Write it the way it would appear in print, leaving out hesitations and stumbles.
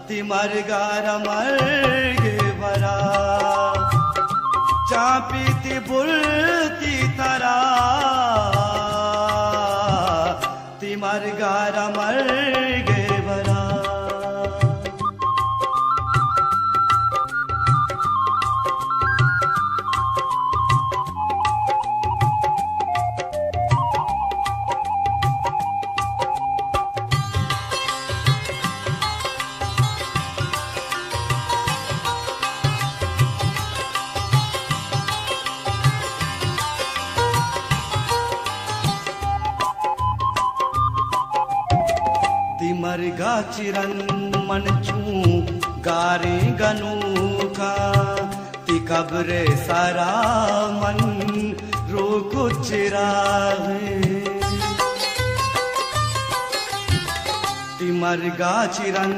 Timor गारमर गे बरा चापीती बुलती तरा Timor गारमर गे बरा तिमर गाचिरन मनचू गारे गनूका ति कब्रे सारा मन रोको चिरावे तिमर गाचिरन